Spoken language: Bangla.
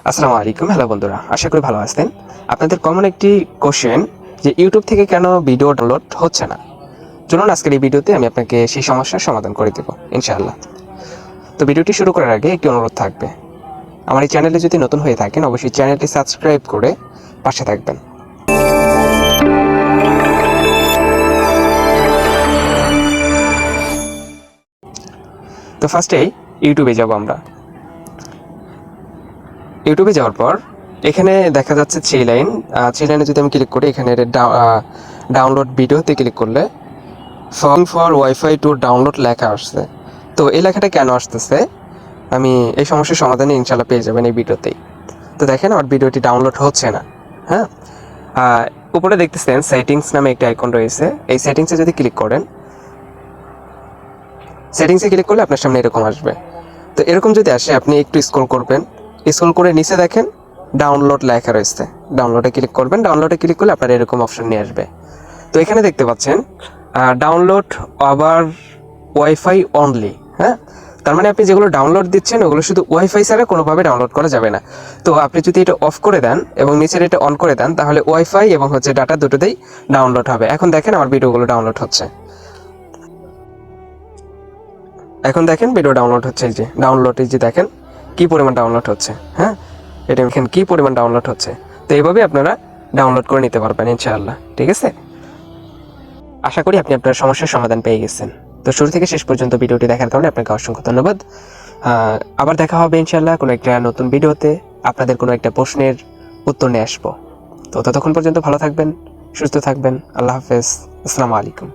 আসসালামু আলাইকুম। হ্যালো বন্ধুরা, আশা করি ভালো আছেন। আপনাদের কমন একটি কোশ্চেন যে ইউটিউব থেকে কেন ভিডিও ডাউনলোড হচ্ছে না। চলুন আজকের এই ভিডিওতে আমি আপনাকে সেই সমস্যার সমাধান করে দেব ইনশাআল্লাহ। তো ভিডিওটি শুরু করার আগে একটি অনুরোধ থাকবে, আমার এই চ্যানেলে যদি নতুন হয়ে থাকেন অবশ্যই চ্যানেলটি সাবস্ক্রাইব করে পাশে থাকবেন। তো ফার্স্টেই ইউটিউবে যাব আমরা। ইউটিউবে যাওয়ার পর এখানে দেখা যাচ্ছে থ্রি লাইনে যদি আমি ক্লিক করি, এখানে ডাউনলোড ভিডিওতে ক্লিক করলে ফর ওয়াইফাই টু ডাউনলোড লেখা আসছে। তো এই লেখাটা কেন আসতেছে আমি এই সমস্যার সমাধানে ইনশাল্লাহ পেয়ে যাবেন এই ভিডিওতেই। তো দেখেন আমার ভিডিওটি ডাউনলোড হচ্ছে না। হ্যাঁ, উপরে দেখতেছেন সেটিংস নামে একটা আইকন রয়েছে। এই সেটিংসে যদি ক্লিক করেন, সেটিংসে ক্লিক করলে আপনার সামনে এরকম আসবে। তো এরকম যদি আসে আপনি একটু স্ক্রল করবেন, স্ক্রল করে নিচে দেখেন ডাউনলোড লেখা রয়েছে, ডাউনলোডে ক্লিক করবেন। ডাউনলোডে ক্লিক করলে আপনার এরকম অপশন নিয়ে আসবে। তো এখানে দেখতে পাচ্ছেন ডাউনলোড ওভার ওয়াইফাই অনলি। হ্যাঁ, তার মানে আপনি যেগুলো ডাউনলোড দিচ্ছেন ওগুলো শুধু ওয়াইফাই ছাড়া কোনোভাবে ডাউনলোড করা যাবে না। তো আপনি যদি এটা অফ করে দেন এবং নিচের এটা অন করে দেন তাহলে ওয়াইফাই এবং ডাটা দুটোতেই ডাউনলোড হবে। এখন দেখেন আমার ভিডিওগুলো ডাউনলোড হচ্ছে। এখন দেখেন ভিডিও ডাউনলোড হচ্ছে, এই যে দেখেন কি পরিমাণ ডাউনলোড হচ্ছে। হ্যাঁ, এটা দেখেন কি পরিমাণ ডাউনলোড হচ্ছে। তো এইভাবে আপনারা ডাউনলোড করে নিতে পারবেন ইনশাআল্লাহ। ঠিক আছে, আশা করি আপনি আপনার সমস্যার সমাধান পেয়ে গেছেন। তো শুরু থেকে শেষ পর্যন্ত ভিডিওটি দেখার কারণে আপনাকে অসংখ্য ধন্যবাদ। আবার দেখা হবে ইনশাআল্লাহ কোনো একটা নতুন ভিডিওতে, আপনাদের কোনো একটা প্রশ্নের উত্তর নিয়ে আসবো। তো ততক্ষণ পর্যন্ত ভালো থাকবেন, সুস্থ থাকবেন। আল্লাহ হাফেজ, আসসালামু আলাইকুম।